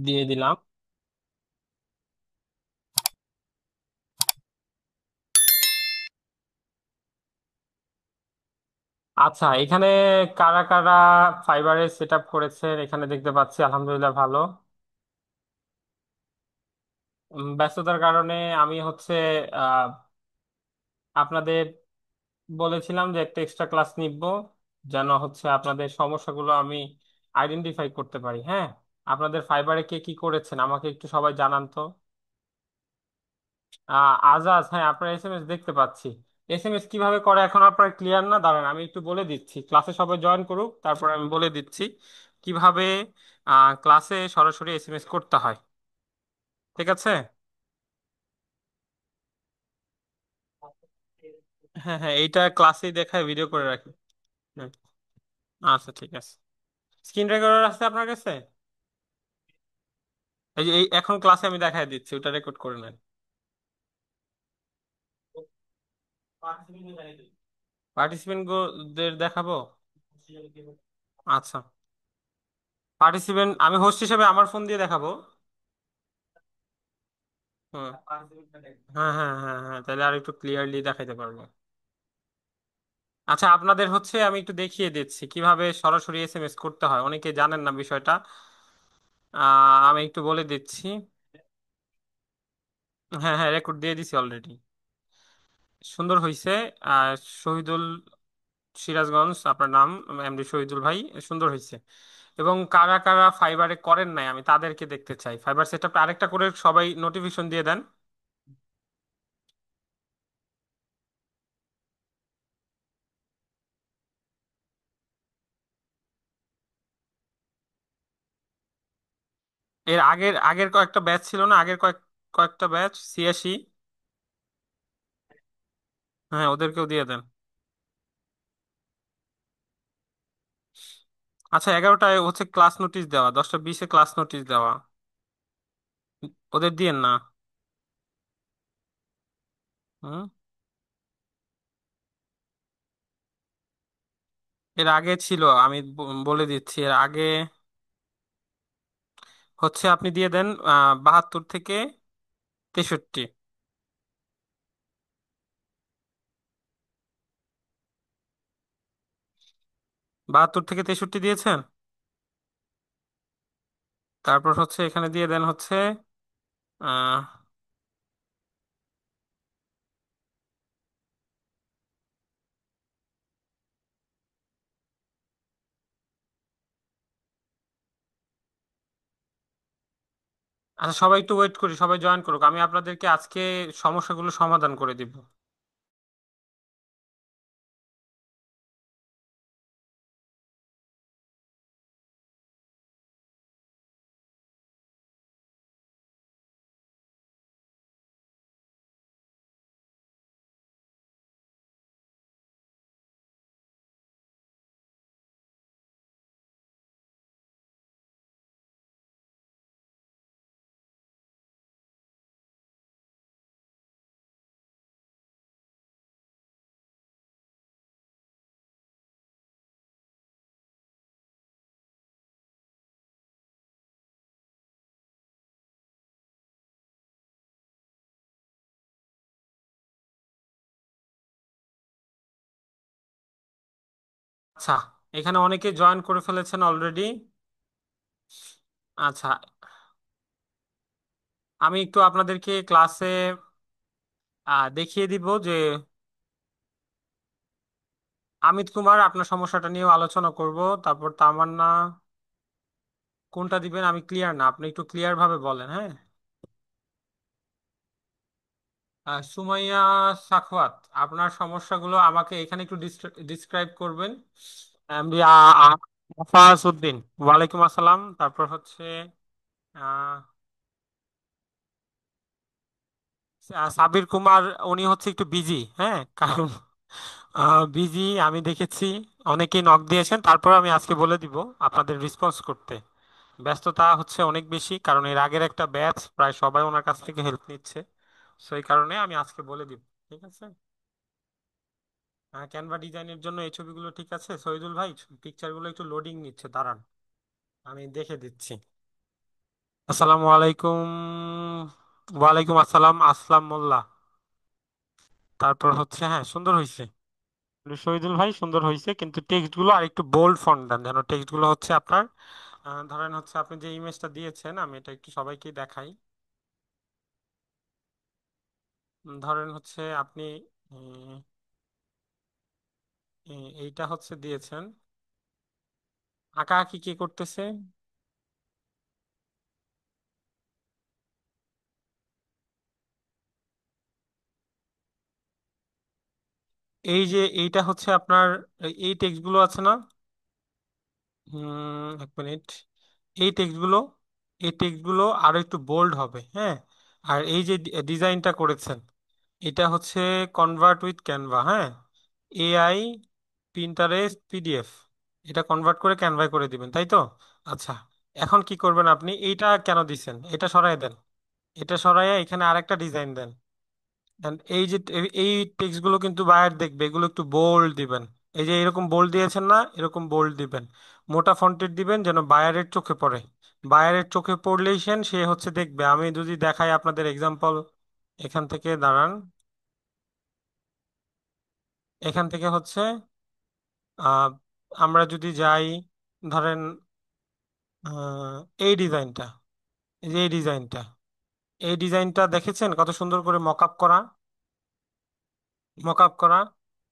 দিয়ে দিলাম। আচ্ছা, এখানে কারা কারা ফাইবারের সেট আপ করেছেন এখানে দেখতে পাচ্ছি, আলহামদুলিল্লাহ ভালো। ব্যস্ততার কারণে আমি হচ্ছে আহ, আপনাদের বলেছিলাম যে একটা এক্সট্রা ক্লাস নিব, যেন হচ্ছে আপনাদের সমস্যাগুলো আমি আইডেন্টিফাই করতে পারি। হ্যাঁ, আপনাদের ফাইবারে কে কি করেছেন আমাকে একটু সবাই জানান তো। আজাদ, হ্যাঁ আপনার এসএমএস দেখতে পাচ্ছি। এসএমএস কিভাবে করে এখন আপনার ক্লিয়ার না, দাঁড়ান আমি একটু বলে দিচ্ছি, ক্লাসে সবাই জয়েন করুক তারপর আমি বলে দিচ্ছি কিভাবে ক্লাসে সরাসরি এসএমএস করতে হয়। ঠিক আছে। হ্যাঁ হ্যাঁ, এইটা ক্লাসেই দেখায়, ভিডিও করে রাখি। হুম, আচ্ছা ঠিক আছে। স্ক্রিন রেকর্ডার আছে আপনার কাছে? এই যে এখন ক্লাসে আমি দেখাই দিচ্ছি, ওটা রেকর্ড করে নেন। পার্টিসিপেন্ট দের দেখাবো। আচ্ছা, পার্টিসিপেন্ট আমি হোস্ট হিসেবে আমার ফোন দিয়ে দেখাবো। হুম, হ্যাঁ হ্যাঁ হ্যাঁ হ্যাঁ, তাহলে আর একটু ক্লিয়ারলি দেখাইতে পারবো। আচ্ছা, আপনাদের হচ্ছে আমি একটু দেখিয়ে দিচ্ছি কিভাবে সরাসরি এসএমএস করতে হয়, অনেকে জানেন না বিষয়টা। আমি একটু বলে দিচ্ছি। হ্যাঁ হ্যাঁ, রেকর্ড দিয়ে দিছি অলরেডি। সুন্দর হয়েছে। আহ শহীদুল, সিরাজগঞ্জ আপনার নাম, এমডি শহীদুল ভাই, সুন্দর হয়েছে। এবং কারা কারা ফাইবারে করেন নাই আমি তাদেরকে দেখতে চাই, ফাইবার সেটআপ আরেকটা করে সবাই নোটিফিকেশন দিয়ে দেন। এর আগের আগের কয়েকটা ব্যাচ ছিল না, আগের কয়েকটা ব্যাচ 86। হ্যাঁ, ওদেরকেও দিয়ে দেন। আচ্ছা, 11টায় হচ্ছে ক্লাস নোটিশ দেওয়া, 10টা 20-এ ক্লাস নোটিশ দেওয়া, ওদের দিয়েন না। হুম, এর আগে ছিল, আমি বলে দিচ্ছি, এর আগে হচ্ছে আপনি দিয়ে দেন 72 থেকে 63। 72 থেকে 63 দিয়েছেন। তারপর হচ্ছে এখানে দিয়ে দেন হচ্ছে আহ আচ্ছা, সবাই একটু ওয়েট করি, সবাই জয়েন করুক, আমি আপনাদেরকে আজকে সমস্যাগুলো সমাধান করে দিব। আচ্ছা, এখানে অনেকে জয়েন করে ফেলেছেন অলরেডি। আচ্ছা, আমি একটু আপনাদেরকে ক্লাসে দেখিয়ে দিব যে আমিত কুমার আপনার সমস্যাটা নিয়েও আলোচনা করব। তারপর তামান্না, কোনটা দিবেন আমি ক্লিয়ার না, আপনি একটু ক্লিয়ার ভাবে বলেন। হ্যাঁ, সুমাইয়া সাখওয়াত, আপনার সমস্যাগুলো আমাকে এখানে একটু ডিসক্রাইব করবেন। এমডি আফাজ উদ্দিন, ওয়ালাইকুম আসসালাম। তারপর হচ্ছে আহ, সাবির কুমার, উনি হচ্ছে একটু বিজি, হ্যাঁ কারণ বিজি আমি দেখেছি, অনেকেই নক দিয়েছেন, তারপর আমি আজকে বলে দিব আপনাদের রেসপন্স করতে। ব্যস্ততা হচ্ছে অনেক বেশি, কারণ এর আগের একটা ব্যাচ প্রায় সবাই ওনার কাছ থেকে হেল্প নিচ্ছে, সেই কারণে আমি আজকে বলে দিব। ঠিক আছে। ক্যানভা ডিজাইনের জন্য এই ছবিগুলো ঠিক আছে শহীদুল ভাই? পিকচারগুলো একটু লোডিং নিচ্ছে, দাঁড়ান আমি দেখে দিচ্ছি। আসসালামু আলাইকুম। ওয়ালাইকুম আসসালাম, আসলাম মোল্লা। তারপর হচ্ছে, হ্যাঁ সুন্দর হয়েছে শহীদুল ভাই, সুন্দর হয়েছে, কিন্তু টেক্সট গুলো আর একটু বোল্ড ফন্ট দেন যেন টেক্সট গুলো হচ্ছে আপনার ধরেন হচ্ছে আপনি যে ইমেজটা দিয়েছেন, আমি এটা একটু সবাইকে দেখাই। ধরেন হচ্ছে আপনি উম, এইটা হচ্ছে দিয়েছেন, আঁকা আঁকি কে করতেছে? এই যে এইটা হচ্ছে আপনার এই টেক্সট গুলো আছে না? এক মিনিট। এই টেক্সট গুলো, এই টেক্সট গুলো আরো একটু বোল্ড হবে, হ্যাঁ। আর এই যে ডিজাইনটা করেছেন, এটা হচ্ছে কনভার্ট উইথ ক্যানভা, হ্যাঁ। এআই, পিন্টারেস্ট, পিডিএফ, এটা কনভার্ট করে ক্যানভায় করে দিবেন, তাই তো? আচ্ছা, এখন কি করবেন আপনি, এইটা কেন দিছেন, এটা সরাই দেন। এটা সরাইয়া এখানে আরেকটা ডিজাইন দেন। And এই যে এই টেক্সট গুলো কিন্তু বায়ার দেখবে, এগুলো একটু বোল্ড দিবেন। এই যে এরকম বোল্ড দিয়েছেন না, এরকম বোল্ড দিবেন। মোটা ফন্টের দিবেন যেন বায়ারের চোখে পড়ে। বায়ারের চোখে পড়লেই সে হচ্ছে দেখবে। আমি যদি দেখাই আপনাদের এক্সাম্পল, এখান থেকে দাঁড়ান, এখান থেকে হচ্ছে আহ আমরা যদি যাই, ধরেন এই ডিজাইনটা, এই যে এই ডিজাইনটা, এই ডিজাইনটা দেখেছেন কত সুন্দর করে মক আপ করা? মক আপ করা।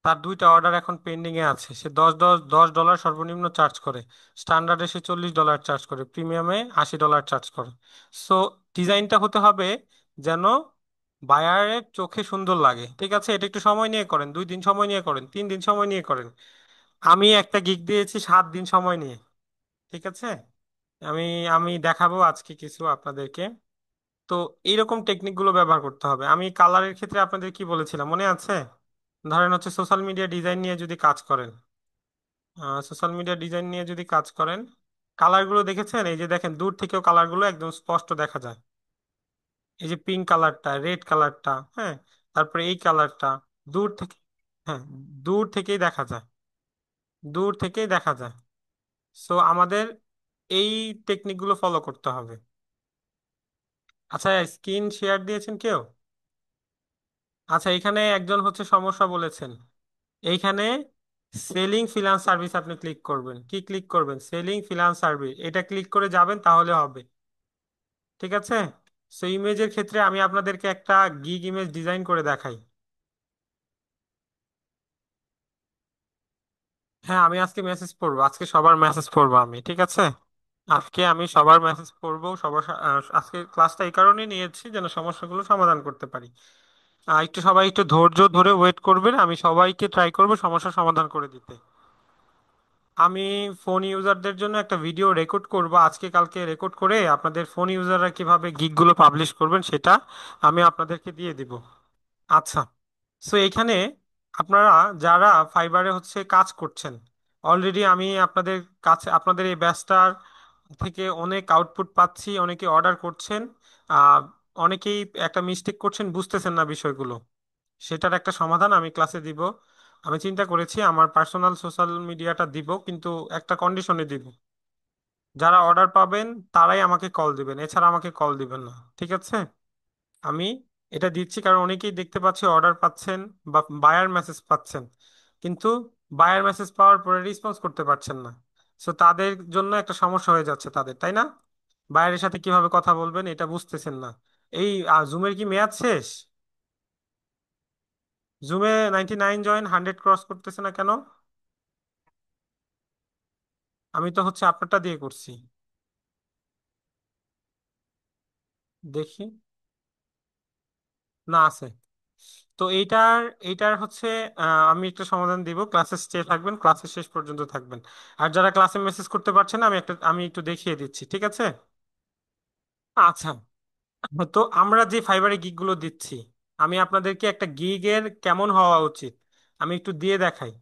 তার দুইটা অর্ডার এখন পেন্ডিং এ আছে। সে $10 সর্বনিম্ন চার্জ করে। স্ট্যান্ডার্ডে সে $40 চার্জ করে, প্রিমিয়ামে $80 চার্জ করে। সো ডিজাইনটা হতে হবে যেন বায়ারের চোখে সুন্দর লাগে, ঠিক আছে? এটা একটু সময় নিয়ে করেন, 2 দিন সময় নিয়ে করেন, 3 দিন সময় নিয়ে করেন। আমি একটা গিগ দিয়েছি 7 দিন সময় নিয়ে, ঠিক আছে? আমি আমি দেখাবো আজকে কিছু আপনাদেরকে। তো এইরকম টেকনিক গুলো ব্যবহার করতে হবে। আমি কালারের ক্ষেত্রে আপনাদের কি বলেছিলাম মনে আছে? ধরেন হচ্ছে সোশ্যাল মিডিয়া ডিজাইন নিয়ে যদি কাজ করেন, সোশ্যাল মিডিয়া ডিজাইন নিয়ে যদি কাজ করেন, কালার গুলো দেখেছেন? এই যে দেখেন, দূর থেকেও কালার গুলো একদম স্পষ্ট দেখা যায়। এই যে পিঙ্ক কালারটা, রেড কালারটা, হ্যাঁ, তারপরে এই কালারটা, দূর থেকে, হ্যাঁ, দূর থেকেই দেখা যায়, দূর থেকেই দেখা যায়। সো আমাদের এই টেকনিক গুলো ফলো করতে হবে। আচ্ছা, স্ক্রিন শেয়ার দিয়েছেন কেউ? আচ্ছা, এখানে একজন হচ্ছে সমস্যা বলেছেন। এইখানে সেলিং ফিনান্স সার্ভিস আপনি ক্লিক করবেন। কি ক্লিক করবেন? সেলিং ফিনান্স সার্ভিস, এটা ক্লিক করে যাবেন, তাহলে হবে, ঠিক আছে? সো ইমেজের ক্ষেত্রে আমি আপনাদেরকে একটা গিগ ইমেজ ডিজাইন করে দেখাই। হ্যাঁ, আমি আজকে মেসেজ পড়বো, আজকে সবার মেসেজ পড়বো আমি, ঠিক আছে? আজকে আমি সবার মেসেজ পড়বো, আজকে ক্লাসটা এই কারণেই নিয়েছি যেন সমস্যাগুলো সমাধান করতে পারি। একটু সবাই একটু ধৈর্য ধরে ওয়েট করবেন, আমি সবাইকে ট্রাই করবো সমস্যা সমাধান করে দিতে। আমি ফোন ইউজারদের জন্য একটা ভিডিও রেকর্ড করব, আজকে কালকে রেকর্ড করে আপনাদের ফোন ইউজাররা কিভাবে গিগগুলো পাবলিশ করবেন সেটা আমি আপনাদেরকে দিয়ে দিব। আচ্ছা, সো এখানে আপনারা যারা ফাইবারে হচ্ছে কাজ করছেন, অলরেডি আমি আপনাদের কাছে, আপনাদের এই ব্যাচটার থেকে অনেক আউটপুট পাচ্ছি, অনেকে অর্ডার করছেন। আহ, অনেকেই একটা মিস্টেক করছেন, বুঝতেছেন না বিষয়গুলো। সেটার একটা সমাধান আমি ক্লাসে দিব। আমি চিন্তা করেছি আমার পার্সোনাল সোশ্যাল মিডিয়াটা দিব, কিন্তু একটা কন্ডিশনে দিব। যারা অর্ডার পাবেন তারাই আমাকে কল দিবেন, এছাড়া আমাকে কল দিবেন না, ঠিক আছে? আমি এটা দিচ্ছি কারণ অনেকেই দেখতে পাচ্ছি অর্ডার পাচ্ছেন বা বায়ার মেসেজ পাচ্ছেন, কিন্তু বায়ার মেসেজ পাওয়ার পরে রেসপন্স করতে পারছেন না। সো তাদের জন্য একটা সমস্যা হয়ে যাচ্ছে তাদের, তাই না? বায়ারের সাথে কিভাবে কথা বলবেন এটা বুঝতেছেন না। এই জুমের কি মেয়াদ শেষ? জুমে 99 জয়েন, 100 ক্রস করতেছে না কেন? আমি তো হচ্ছে আপনারটা দিয়ে করছি। দেখি, না আছে। তো এইটার হচ্ছে আমি একটা সমাধান দিব, ক্লাসে স্টে থাকবেন, ক্লাসের শেষ পর্যন্ত থাকবেন। আর যারা ক্লাসে মেসেজ করতে পারছেন না, আমি একটু দেখিয়ে দিচ্ছি, ঠিক আছে? আচ্ছা, তো আমরা যে ফাইবারে গিগ গুলো দিচ্ছি, আমি আপনাদেরকে একটা গিগের কেমন হওয়া উচিত আমি একটু দিয়ে দেখাই।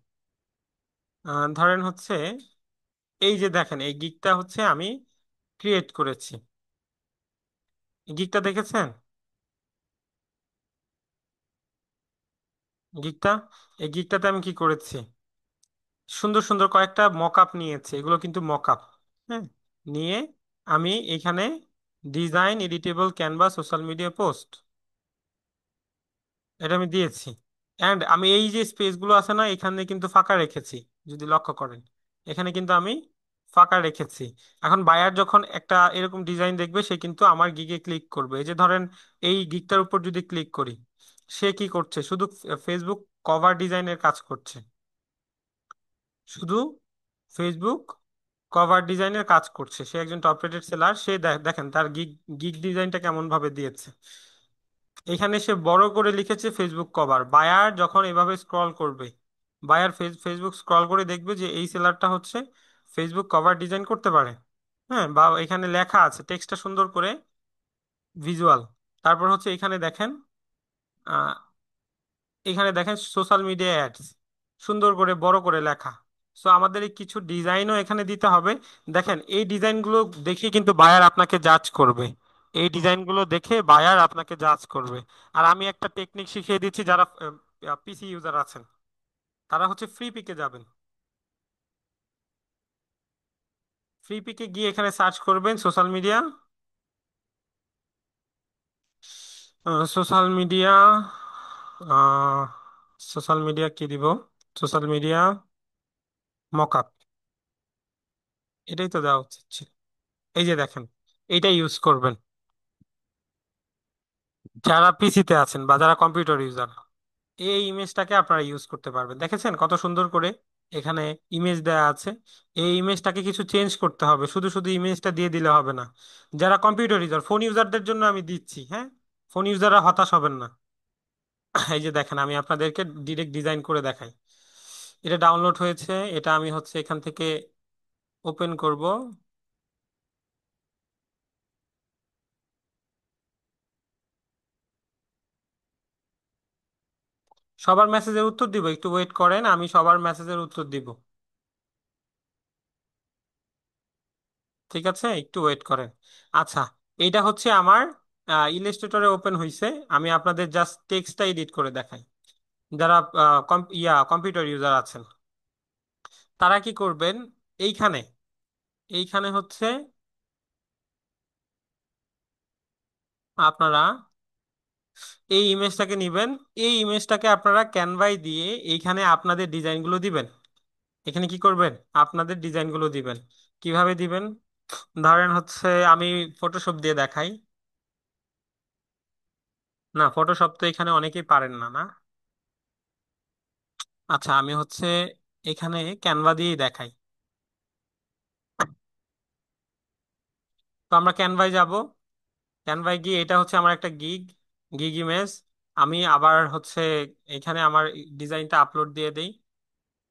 ধরেন হচ্ছে এই যে দেখেন, এই গিগটা হচ্ছে আমি ক্রিয়েট করেছি। গিগটা দেখেছেন? গিকটা, এই গিকটাতে আমি কি করেছি, সুন্দর সুন্দর কয়েকটা মকআপ নিয়েছি, এগুলো কিন্তু মকআপ। হ্যাঁ, নিয়ে আমি এখানে design editable Canva social media post, এটা আমি দিয়েছি। অ্যান্ড আমি এই যে স্পেসগুলো আছে না, এখানে কিন্তু ফাঁকা রেখেছি, যদি লক্ষ্য করেন এখানে কিন্তু আমি ফাঁকা রেখেছি। এখন বায়ার যখন একটা এরকম ডিজাইন দেখবে, সে কিন্তু আমার গিগে ক্লিক করবে। এই যে ধরেন এই গিগটার উপর যদি ক্লিক করি, সে কি করছে, শুধু ফেসবুক কভার ডিজাইনের কাজ করছে, শুধু ফেসবুক কভার ডিজাইনের কাজ করছে। সে একজন টপ রেটেড সেলার, সে দেখেন তার গিগ গিগ ডিজাইনটা কেমন ভাবে দিয়েছে। এখানে সে বড় করে লিখেছে ফেসবুক কভার। বায়ার যখন এভাবে স্ক্রল করবে, বায়ার ফেসবুক স্ক্রল করে দেখবে যে এই সেলারটা হচ্ছে ফেসবুক কভার ডিজাইন করতে পারে। হ্যাঁ, বা এখানে লেখা আছে টেক্সটটা সুন্দর করে ভিজুয়াল। তারপর হচ্ছে এখানে দেখেন, এখানে দেখেন সোশ্যাল মিডিয়া অ্যাডস, সুন্দর করে বড় করে লেখা। সো আমাদের এই কিছু ডিজাইনও এখানে দিতে হবে। দেখেন এই ডিজাইনগুলো দেখে কিন্তু বায়ার আপনাকে জাজ করবে, এই ডিজাইনগুলো দেখে বায়ার আপনাকে জাজ করবে। আর আমি একটা টেকনিক শিখিয়ে দিচ্ছি, যারা পিসি ইউজার আছেন তারা হচ্ছে ফ্রি পিকে যাবেন। ফ্রি পিকে গিয়ে এখানে সার্চ করবেন social media, social media, social media কি দিব, সোশ্যাল মিডিয়া মকআপ, এটাই তো দেওয়া উচিত ছিল। এই যে দেখেন, এইটা ইউজ করবেন যারা পিসিতে আছেন বা যারা কম্পিউটার ইউজার। এই ইমেজটাকে আপনারা ইউজ করতে পারবেন। দেখেছেন কত সুন্দর করে এখানে ইমেজ দেয়া আছে। এই ইমেজটাকে কিছু চেঞ্জ করতে হবে, শুধু শুধু ইমেজটা দিয়ে দিলে হবে না। যারা কম্পিউটার ইউজার, ফোন ইউজারদের জন্য আমি দিচ্ছি, হ্যাঁ, ফোন ইউজাররা হতাশ হবেন না। এই যে দেখেন, আমি আপনাদেরকে ডিরেক্ট ডিজাইন করে দেখাই। এটা ডাউনলোড হয়েছে, এটা আমি হচ্ছে এখান থেকে ওপেন করব। সবার মেসেজের উত্তর দিব, একটু ওয়েট করেন, আমি সবার মেসেজের উত্তর দিব। ঠিক আছে, একটু ওয়েট করেন। আচ্ছা, এইটা হচ্ছে আমার ইলাস্ট্রেটরে ওপেন হয়েছে। আমি আপনাদের জাস্ট টেক্সটটা এডিট করে দেখাই। যারা কম্পিউটার ইউজার আছেন তারা কি করবেন, এইখানে এইখানে হচ্ছে আপনারা এই ইমেজটাকে নিবেন। এই ইমেজটাকে আপনারা ক্যানভায় দিয়ে এইখানে আপনাদের ডিজাইনগুলো দিবেন। এখানে কি করবেন, আপনাদের ডিজাইনগুলো দিবেন। কিভাবে দিবেন, ধরেন হচ্ছে আমি ফটোশপ দিয়ে দেখাই। না, ফটোশপ তো এখানে অনেকেই পারেন না, না। আচ্ছা, আমি হচ্ছে এখানে ক্যানভা দিয়েই দেখাই। তো আমরা ক্যানভায় যাব, ক্যানভায় গিয়ে এটা হচ্ছে আমার একটা গিগ গিগ ইমেজ। আমি আবার হচ্ছে এখানে আমার ডিজাইনটা আপলোড দিয়ে দেই।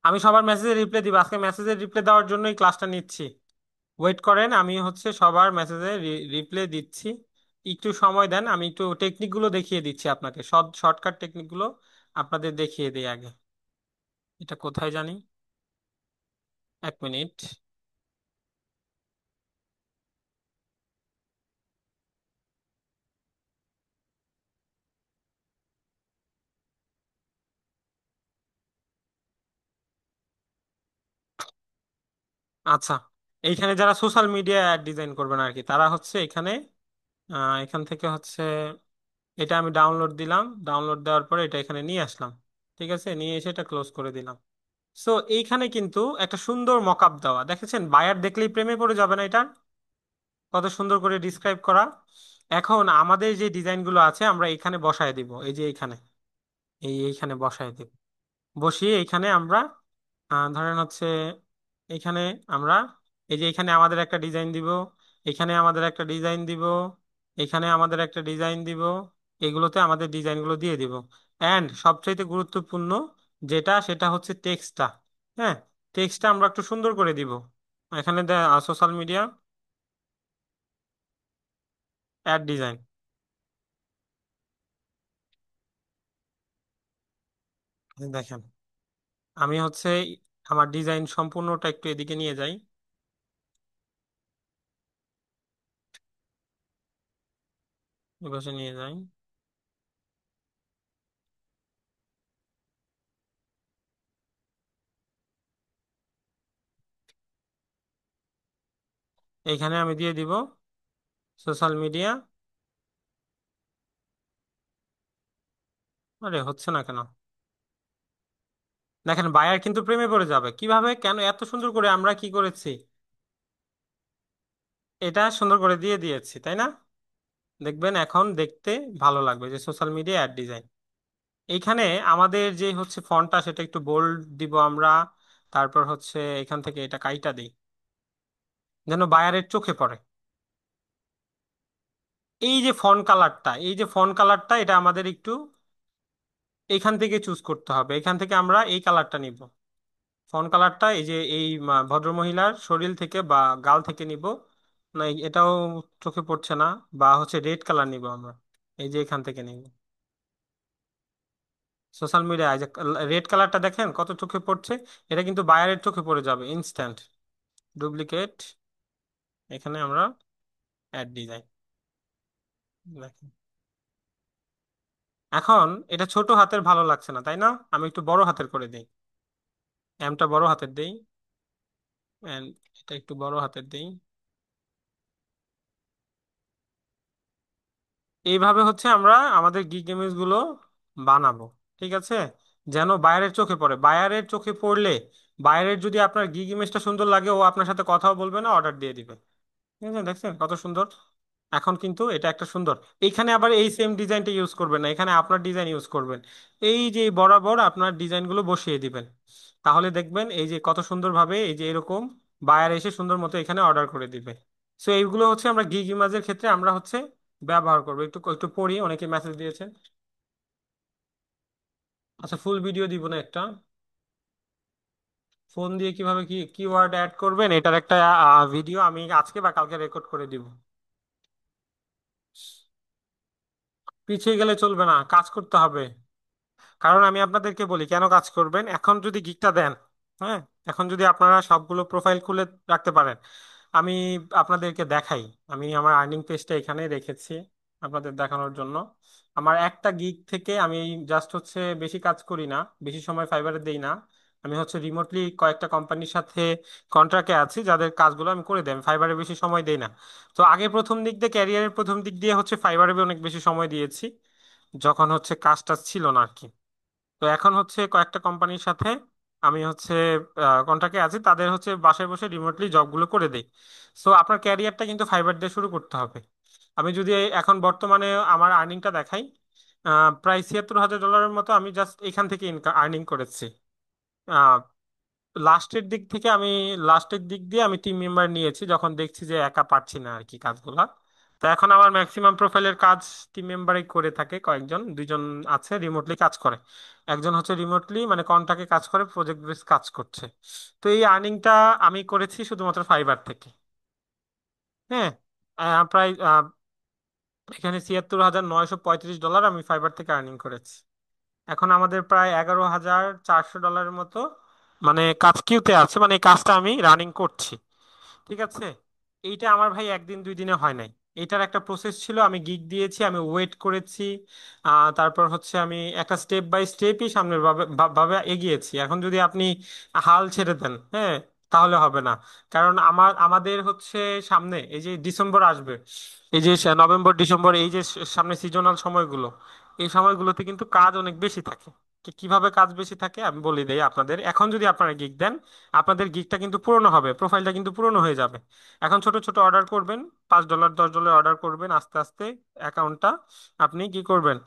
আমি সবার মেসেজে রিপ্লাই দিব, আজকে মেসেজে রিপ্লাই দেওয়ার জন্যই ক্লাসটা নিচ্ছি। ওয়েট করেন, আমি হচ্ছে সবার মেসেজে রিপ্লাই দিচ্ছি। একটু সময় দেন, আমি একটু টেকনিকগুলো দেখিয়ে দিচ্ছি আপনাকে, শর্টকাট টেকনিকগুলো আপনাদের দেখিয়ে দিই আগে। এটা কোথায় জানি, এক মিনিট। আচ্ছা, এইখানে যারা সোশ্যাল মিডিয়া অ্যাড ডিজাইন করবেন আর কি, তারা হচ্ছে এখানে এখান থেকে হচ্ছে এটা আমি ডাউনলোড দিলাম, ডাউনলোড দেওয়ার পরে এটা এখানে নিয়ে আসলাম। ঠিক আছে, নিয়ে এসে এটা ক্লোজ করে দিলাম। সো এইখানে কিন্তু একটা সুন্দর মকআপ দেওয়া, দেখেছেন, বায়ার দেখলেই প্রেমে পড়ে যাবে না এটা, কত সুন্দর করে ডিসক্রাইব করা। এখন আমাদের যে ডিজাইনগুলো আছে আমরা এখানে বসায় দিব, এই যে এইখানে, এইখানে বসায় দিব। বসিয়ে এখানে আমরা ধরেন হচ্ছে এখানে আমরা এই যে এখানে আমাদের একটা ডিজাইন দিব, এখানে আমাদের একটা ডিজাইন দিব, এখানে আমাদের একটা ডিজাইন দিব, এগুলোতে আমাদের ডিজাইনগুলো দিয়ে দিব। অ্যান্ড সবচাইতে গুরুত্বপূর্ণ যেটা, সেটা হচ্ছে টেক্সটটা। হ্যাঁ, টেক্সটটা আমরা একটু সুন্দর করে দিব। এখানে সোশ্যাল মিডিয়া অ্যাড ডিজাইন, দেখেন আমি হচ্ছে আমার ডিজাইন সম্পূর্ণটা একটু এদিকে নিয়ে যাই। এ পাশে নিয়ে যাই। এইখানে আমি দিয়ে দিব সোশ্যাল মিডিয়া। আরে হচ্ছে না কেন? দেখেন বায়ার কিন্তু প্রেমে পড়ে যাবে কিভাবে, কেন এত সুন্দর করে আমরা কি করেছি, এটা সুন্দর করে দিয়ে দিয়েছি তাই না? দেখবেন এখন দেখতে ভালো লাগবে যে সোশ্যাল মিডিয়া অ্যাড ডিজাইন। এইখানে আমাদের যে হচ্ছে ফন্টটা সেটা একটু বোল্ড দিব আমরা। তারপর হচ্ছে এখান থেকে এটা কাইটা দিই যেন বায়ারের চোখে পড়ে। এই যে ফন্ট কালারটা এটা আমাদের একটু এখান থেকে চুজ করতে হবে, এখান থেকে আমরা এই কালারটা নিব। ফন্ট কালারটা এই যে এই ভদ্রমহিলার শরীর থেকে বা গাল থেকে নিব। না এটাও চোখে পড়ছে না। বা হচ্ছে রেড কালার নিব আমরা, এই যে এখান থেকে নিব। সোশ্যাল মিডিয়ায় যে রেড কালারটা দেখেন কত চোখে পড়ছে। এটা কিন্তু বায়ারের চোখে পড়ে যাবে ইনস্ট্যান্ট। ডুপ্লিকেট, এখানে আমরা অ্যাড ডিজাইন দেখেন। এখন এটা ছোট হাতের ভালো লাগছে না তাই না? আমি একটু বড় হাতের করে দিই। এমটা বড় হাতের দেই, and এটা একটু বড় হাতের দেই। এইভাবে হচ্ছে আমরা আমাদের গিগ ইমেজ গুলো বানাবো। ঠিক আছে, যেন বায়ারের চোখে পড়ে। বায়ারের চোখে পড়লে, বায়ারের যদি আপনার গিগ ইমেজটা সুন্দর লাগে, ও আপনার সাথে কথাও বলবে না, অর্ডার দিয়ে দিবে। ঠিক আছে, দেখছেন কত সুন্দর। এখন কিন্তু এটা একটা সুন্দর। এখানে আবার এই সেম ডিজাইনটা ইউজ করবেন না, এখানে আপনার ডিজাইন ইউজ করবেন। এই যে এই বরাবর আপনার ডিজাইনগুলো বসিয়ে দিবেন। তাহলে দেখবেন এই যে কত সুন্দরভাবে এই যে এরকম বায়ার এসে সুন্দর মতো এখানে অর্ডার করে দিবে। সো এইগুলো হচ্ছে আমরা গিগ ইমেজের ক্ষেত্রে আমরা হচ্ছে ব্যবহার করবো। একটু একটু পড়ি, অনেকে মেসেজ দিয়েছেন। আচ্ছা, ফুল ভিডিও দিব না একটা? ফোন দিয়ে কিভাবে কি কিওয়ার্ড অ্যাড করবেন এটার একটা ভিডিও আমি আজকে বা কালকে রেকর্ড করে দিব। পিছিয়ে গেলে চলবে না, কাজ করতে হবে। কারণ আমি আপনাদেরকে বলি কেন কাজ করবেন। এখন যদি গিগটা দেন, হ্যাঁ, এখন যদি আপনারা সবগুলো প্রোফাইল খুলে রাখতে পারেন, আমি আপনাদেরকে দেখাই। আমি আমার আর্নিং পেজটা এখানে রেখেছি আপনাদের দেখানোর জন্য। আমার একটা গিগ থেকে আমি জাস্ট হচ্ছে বেশি কাজ করি না, বেশি সময় ফাইবারে দেই না। আমি হচ্ছে রিমোটলি কয়েকটা কোম্পানির সাথে কন্ট্রাক্টে আছি, যাদের কাজগুলো আমি করে দিই। আমি ফাইবারে বেশি সময় দেই না। তো আগে প্রথম দিক দিয়ে, ক্যারিয়ারের প্রথম দিক দিয়ে হচ্ছে ফাইবারে অনেক বেশি সময় দিয়েছি, যখন হচ্ছে কাজটা ছিল না আর কি। তো এখন হচ্ছে কয়েকটা কোম্পানির সাথে আমি হচ্ছে কন্ট্রাক্টে আছি, তাদের হচ্ছে বাসায় বসে রিমোটলি জবগুলো করে দেই। সো আপনার ক্যারিয়ারটা কিন্তু ফাইবার দিয়ে শুরু করতে হবে। আমি যদি এখন বর্তমানে আমার আর্নিংটা দেখাই, প্রায় $৭৬,০০০ মতো আমি জাস্ট এখান থেকে আর্নিং করেছি। লাস্টের দিক থেকে আমি লাস্টের দিক দিয়ে আমি টিম মেম্বার নিয়েছি, যখন দেখছি যে একা পারছি না আর কি কাজগুলা। তো এখন আমার ম্যাক্সিমাম প্রোফাইলের কাজ টিম মেম্বারই করে থাকে। কয়েকজন, দুইজন আছে রিমোটলি কাজ করে। একজন হচ্ছে রিমোটলি মানে কন্টাক্টে কাজ করে, প্রজেক্ট বেস কাজ করছে। তো এই আর্নিংটা আমি করেছি শুধুমাত্র ফাইবার থেকে। হ্যাঁ, প্রায় এখানে $৭৬,৯35 আমি ফাইবার থেকে আর্নিং করেছি। এখন আমাদের প্রায় $11,400 মতো মানে কাজ কিউতে আছে, মানে এই কাজটা আমি রানিং করছি। ঠিক আছে, এইটা আমার ভাই একদিন দুই দিনে হয় নাই। এটার একটা প্রসেস ছিল, আমি গিগ দিয়েছি, আমি ওয়েট করেছি। তারপর হচ্ছে আমি একটা স্টেপ বাই স্টেপই সামনের ভাবে এগিয়েছি। এখন যদি আপনি হাল ছেড়ে দেন, হ্যাঁ, তাহলে হবে না। কারণ আমাদের হচ্ছে সামনে এই যে ডিসেম্বর আসবে, এই যে নভেম্বর ডিসেম্বর, এই যে সামনে সিজনাল সময়গুলো, এই সময়গুলোতে কিন্তু কাজ অনেক বেশি থাকে। কিভাবে কাজ বেশি থাকে আমি বলি দেই আপনাদের। এখন যদি আপনারা গিগ দেন, আপনাদের গিগটা কিন্তু পূরণ হবে, প্রোফাইলটা কিন্তু পূরণ হয়ে যাবে। এখন ছোট ছোট অর্ডার করবেন, $5 $10 অর্ডার করবেন, আস্তে আস্তে অ্যাকাউন্টটা আপনি কি করবেন,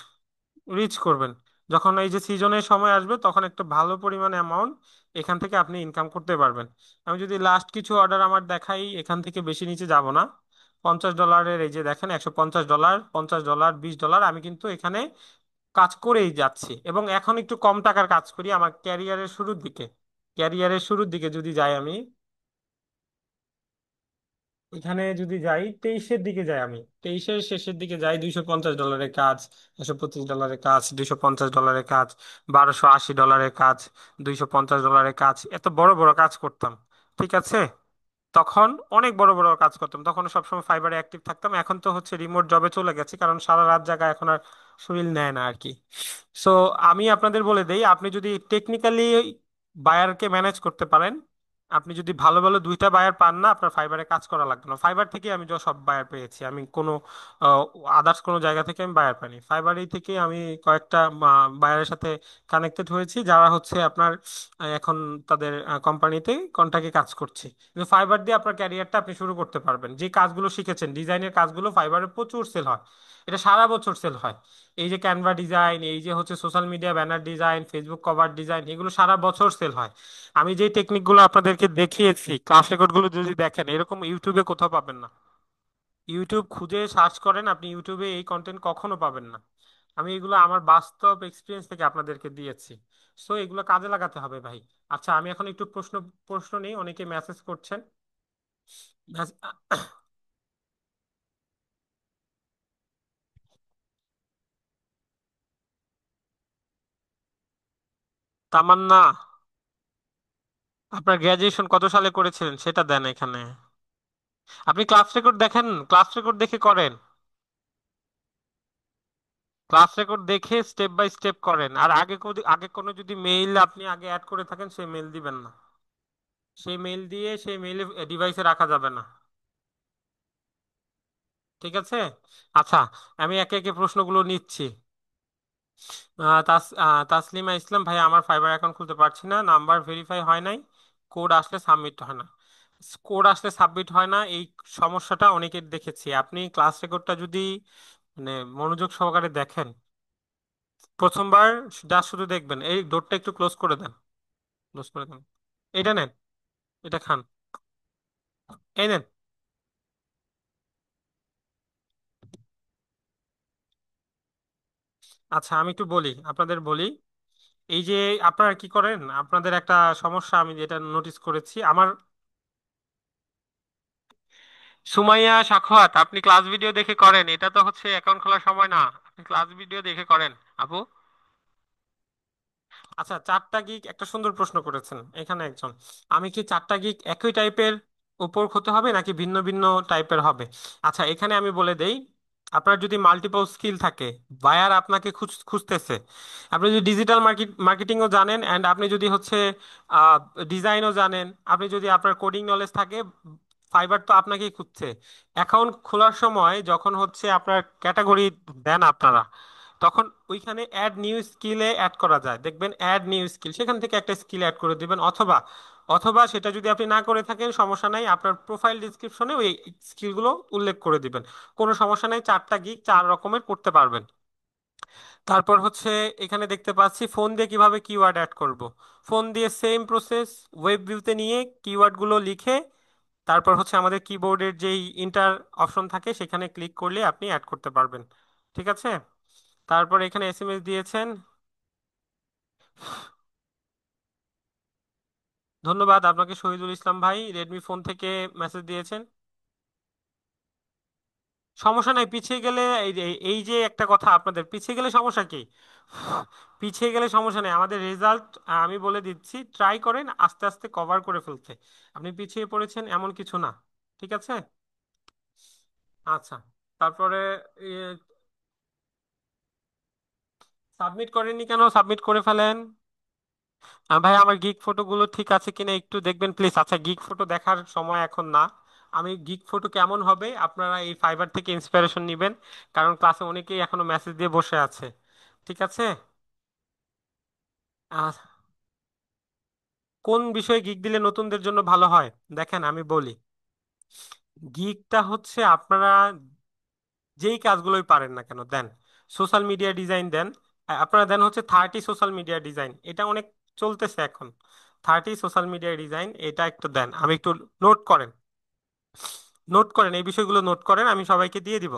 রিচ করবেন। যখন এই যে সিজনের সময় আসবে, তখন একটা ভালো পরিমাণ অ্যামাউন্ট এখান থেকে আপনি ইনকাম করতে পারবেন। আমি যদি লাস্ট কিছু অর্ডার আমার দেখাই, এখান থেকে বেশি নিচে যাব না। $50, এই যে দেখেন, $150, $50, $20, আমি কিন্তু এখানে কাজ করেই যাচ্ছি। এবং এখন একটু কম টাকার কাজ করি আমার ক্যারিয়ারের শুরুর দিকে। ক্যারিয়ারের শুরুর দিকে যদি যাই আমি, এখানে যদি যাই 23-এর দিকে যাই, আমি 23-এর শেষের দিকে যাই, $250 কাজ, $125 কাজ, $250 কাজ, $1,280 কাজ, $250 কাজ, এত বড় বড় কাজ করতাম। ঠিক আছে, তখন অনেক বড় বড় কাজ করতাম, তখন সবসময় ফাইবারে অ্যাক্টিভ থাকতাম। এখন তো হচ্ছে রিমোট জবে চলে গেছে, কারণ সারা রাত জায়গা এখন আর শরীর নেয় না আর কি। সো আমি আপনাদের বলে দেই, আপনি যদি টেকনিক্যালি বায়ারকে ম্যানেজ করতে পারেন, আপনি যদি ভালো ভালো দুইটা বায়ার পান না, আপনার ফাইবারে কাজ করা লাগবে না। ফাইবার থেকে আমি সব বায়ার পেয়েছি, আমি কোনো আদার্স কোনো জায়গা থেকে আমি বায়ার পাইনি, ফাইবারই থেকে আমি কয়েকটা বায়ারের সাথে কানেক্টেড হয়েছি, যারা হচ্ছে আপনার এখন তাদের কোম্পানিতে কন্ট্রাক্টে কাজ করছে। কিন্তু ফাইবার দিয়ে আপনার ক্যারিয়ারটা আপনি শুরু করতে পারবেন। যে কাজগুলো শিখেছেন, ডিজাইনের কাজগুলো ফাইবারে প্রচুর সেল হয়, এটা সারা বছর সেল হয়। এই যে ক্যানভা ডিজাইন, এই যে হচ্ছে social media banner design, Facebook cover design, এগুলো সারা বছর সেল হয়। আমি যে টেকনিকগুলো আপনাদেরকে দেখিয়েছি, ক্লাস রেকর্ডগুলো যদি দেখেন, এরকম ইউটিউবে কোথাও পাবেন না। ইউটিউব খুঁজে সার্চ করেন, আপনি ইউটিউবে এই কন্টেন্ট কখনো পাবেন না। আমি এগুলো আমার বাস্তব এক্সপিরিয়েন্স থেকে আপনাদেরকে দিয়েছি। সো এগুলো কাজে লাগাতে হবে ভাই। আচ্ছা, আমি এখন একটু প্রশ্ন প্রশ্ন নেই, অনেকে মেসেজ করছেন। মেস- তামান্না, আপনার গ্র্যাজুয়েশন কত সালে করেছিলেন সেটা দেন এখানে। আপনি ক্লাস রেকর্ড দেখেন, ক্লাস রেকর্ড দেখে করেন, ক্লাস রেকর্ড দেখে স্টেপ বাই স্টেপ করেন। আর আগে কোনো যদি মেইল আপনি আগে অ্যাড করে থাকেন, সেই মেইল দিবেন না। সেই মেইল দিয়ে সেই মেইলে ডিভাইসে রাখা যাবে না। ঠিক আছে। আচ্ছা, আমি একে একে প্রশ্নগুলো নিচ্ছি। তাসলিমা ইসলাম, ভাই আমার ফাইবার অ্যাকাউন্ট খুলতে পারছি না, নাম্বার ভেরিফাই হয় নাই, কোড আসলে সাবমিট হয় না। কোড আসলে সাবমিট হয় না, এই সমস্যাটা অনেকের দেখেছি। আপনি ক্লাস রেকর্ডটা যদি মানে মনোযোগ সহকারে দেখেন, প্রথমবার যা শুধু দেখবেন, এই ডোরটা একটু ক্লোজ করে দেন, ক্লোজ করে দেন। এটা নেন, এটা খান, এই নেন। আচ্ছা, আমি একটু বলি, আপনাদের বলি। এই যে আপনারা কি করেন, আপনাদের একটা সমস্যা আমি যেটা নোটিস করেছি আমার। সুমাইয়া সাখাওয়াত, আপনি ক্লাস ভিডিও দেখে করেন, এটা তো হচ্ছে অ্যাকাউন্ট খোলার সময় না, আপনি ক্লাস ভিডিও দেখে করেন। আপু, আচ্ছা, 4টা গিগ, একটা সুন্দর প্রশ্ন করেছেন এখানে একজন। আমি কি 4টা গিগ একই টাইপের উপর হতে হবে নাকি ভিন্ন ভিন্ন টাইপের হবে? আচ্ছা, এখানে আমি বলে দেই, আপনার যদি মাল্টিপল স্কিল থাকে, বায়ার আপনাকে খুঁজতেছে, আপনি যদি ডিজিটাল মার্কেটিংও জানেন, অ্যান্ড আপনি যদি হচ্ছে ডিজাইনও জানেন, আপনি যদি আপনার কোডিং নলেজ থাকে, ফাইবার তো আপনাকেই খুঁজছে। অ্যাকাউন্ট খোলার সময় যখন হচ্ছে আপনার ক্যাটাগরি দেন আপনারা, তখন ওইখানে অ্যাড নিউ স্কিলে অ্যাড করা যায়, দেখবেন অ্যাড নিউ স্কিল, সেখান থেকে একটা স্কিল অ্যাড করে দিবেন। অথবা অথবা সেটা যদি আপনি না করে থাকেন, সমস্যা নাই, আপনার প্রোফাইল ডিসক্রিপশনে ওই স্কিলগুলো উল্লেখ করে দিবেন। কোনো সমস্যা নাই, 4টা গিগ 4 রকমের করতে পারবেন। তারপর হচ্ছে এখানে দেখতে পাচ্ছি ফোন দিয়ে কিভাবে কিওয়ার্ড অ্যাড করব। ফোন দিয়ে সেম প্রসেস, ওয়েব ভিউতে নিয়ে কিওয়ার্ডগুলো লিখে, তারপর হচ্ছে আমাদের কিবোর্ডের যেই ইন্টার অপশন থাকে, সেখানে ক্লিক করলে আপনি অ্যাড করতে পারবেন। ঠিক আছে। তারপর এখানে এসএমএস দিয়েছেন, ধন্যবাদ আপনাকে শহীদুল ইসলাম ভাই, রেডমি ফোন থেকে মেসেজ দিয়েছেন। সমস্যা নাই, পিছিয়ে গেলে এই যে একটা কথা, আপনাদের পিছিয়ে গেলে সমস্যা কি? পিছিয়ে গেলে সমস্যা নেই, আমাদের রেজাল্ট আমি বলে দিচ্ছি, ট্রাই করেন আস্তে আস্তে কভার করে ফেলতে। আপনি পিছিয়ে পড়েছেন এমন কিছু না। ঠিক আছে। আচ্ছা, তারপরে সাবমিট করেননি কেন? সাবমিট করে ফেলেন। ভাই, আমার গিগ ফটোগুলো ঠিক আছে কিনা একটু দেখবেন প্লিজ। আচ্ছা, গিগ ফটো দেখার সময় এখন না। আমি গিগ ফটো কেমন হবে আপনারা এই ফাইবার থেকে ইন্সপিরেশন নেবেন, কারণ ক্লাসে অনেকেই এখনো মেসেজ দিয়ে বসে আছে। ঠিক আছে। আহ, কোন বিষয়ে গিগ দিলে নতুনদের জন্য ভালো হয়? দেখেন, আমি বলি, গিগটা হচ্ছে আপনারা যেই কাজগুলোই পারেন না কেন দেন। সোশ্যাল মিডিয়া ডিজাইন দেন, আপনারা দেন হচ্ছে 30 সোশ্যাল মিডিয়া ডিজাইন, এটা অনেক চলতেছে এখন। 30 সোশ্যাল মিডিয়া ডিজাইন, এটা একটু দেন, আমি একটু নোট করেন, নোট করেন এই বিষয়গুলো, নোট করেন, আমি সবাইকে দিয়ে দিব।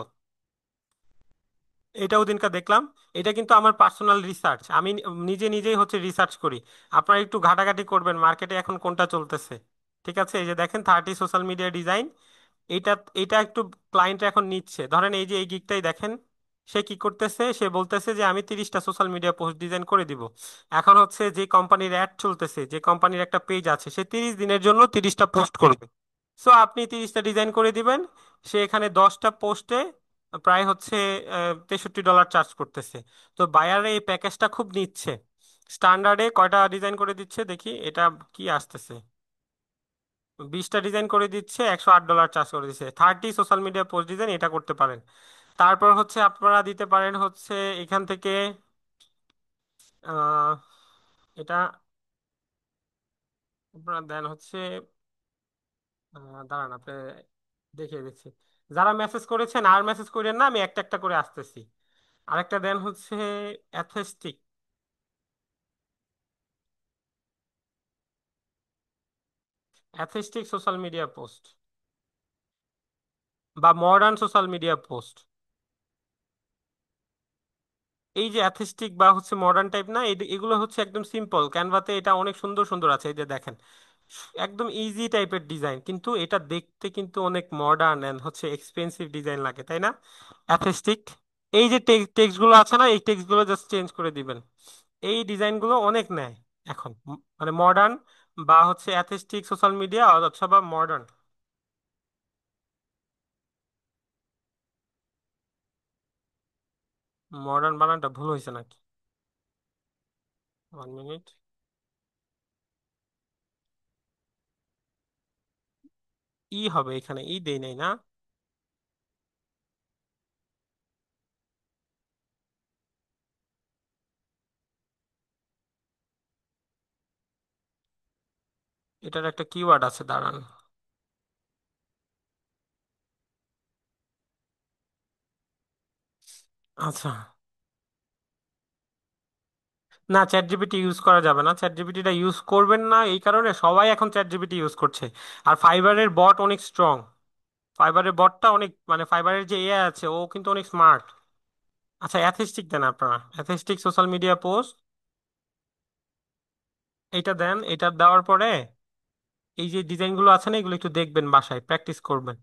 এটাও দিনকা দেখলাম। এটা কিন্তু আমার পার্সোনাল রিসার্চ, আমি নিজে নিজেই হচ্ছে রিসার্চ করি। আপনারা একটু ঘাটাঘাটি করবেন মার্কেটে এখন কোনটা চলতেছে। ঠিক আছে, এই যে দেখেন 30 সোশ্যাল মিডিয়া ডিজাইন, এইটা এটা একটু ক্লায়েন্ট এখন নিচ্ছে। ধরেন এই যে এই গিগটাই দেখেন, সে কি করতেছে, সে বলতেছে যে আমি 30টা সোশ্যাল মিডিয়া পোস্ট ডিজাইন করে দিব। এখন হচ্ছে যে কোম্পানির অ্যাড চলতেছে, যে কোম্পানির একটা পেজ আছে, সে 30 দিনের জন্য 30টা পোস্ট করবে। সো আপনি 30টা ডিজাইন করে দিবেন, সে এখানে 10টা পোস্টে প্রায় হচ্ছে $63 চার্জ করতেছে। তো বায়ারে এই প্যাকেজটা খুব নিচ্ছে। স্ট্যান্ডার্ডে কয়টা ডিজাইন করে দিচ্ছে দেখি, এটা কি আসতেছে। 20টা ডিজাইন করে দিচ্ছে, $108 চার্জ করে দিচ্ছে। 30 সোশ্যাল মিডিয়া পোস্ট ডিজাইন, এটা করতে পারেন। তারপর হচ্ছে আপনারা দিতে পারেন হচ্ছে এখান থেকে আহ, এটা আপনারা দেন হচ্ছে দাঁড়ান আপনি দেখিয়ে দিচ্ছি। যারা মেসেজ করেছেন আর মেসেজ করেন না, আমি একটা একটা করে আসতেছি। আরেকটা দেন হচ্ছে অ্যাথেস্টিক। অ্যাথেস্টিক সোশ্যাল মিডিয়া পোস্ট বা মডার্ন সোশ্যাল মিডিয়া পোস্ট। এই যে অ্যাথেস্টিক বা হচ্ছে মডার্ন টাইপ না, এগুলো হচ্ছে একদম সিম্পল ক্যানভাতে, এটা অনেক সুন্দর সুন্দর আছে, এই যে দেখেন, একদম ইজি টাইপের ডিজাইন, কিন্তু এটা দেখতে কিন্তু অনেক মডার্ন এন্ড হচ্ছে এক্সপেন্সিভ ডিজাইন লাগে, তাই না? অ্যাথেস্টিক, এই যে টেক্সট গুলো আছে না, এই টেক্সট গুলো জাস্ট চেঞ্জ করে দিবেন। এই ডিজাইন গুলো অনেক নেয় এখন, মানে মডার্ন বা হচ্ছে অ্যাথেস্টিক সোশ্যাল মিডিয়া অথবা মডার্ন। মডার্ন বানানটা ভুল হয়েছে নাকি? 1 মিনিট। ই হবে এখানে, ই দেই নাই না? এটার একটা কিওয়ার্ড আছে, দাঁড়ান। আচ্ছা, না, চ্যাট জিপিটি ইউজ করা যাবে না, চ্যাট জিপিটিটা ইউজ করবেন না, এই কারণে সবাই এখন চ্যাট জিপিটি ইউজ করছে। আর ফাইবারের বট অনেক স্ট্রং, ফাইবারের বটটা অনেক, মানে ফাইবারের যে এআই আছে ও কিন্তু অনেক স্মার্ট। আচ্ছা, অ্যাথেস্টিক দেন আপনারা, অ্যাথেস্টিক সোশ্যাল মিডিয়া পোস্ট, এইটা দেন। এটা দেওয়ার পরে এই যে ডিজাইনগুলো আছে না, এগুলো একটু দেখবেন, বাসায় প্র্যাকটিস করবেন।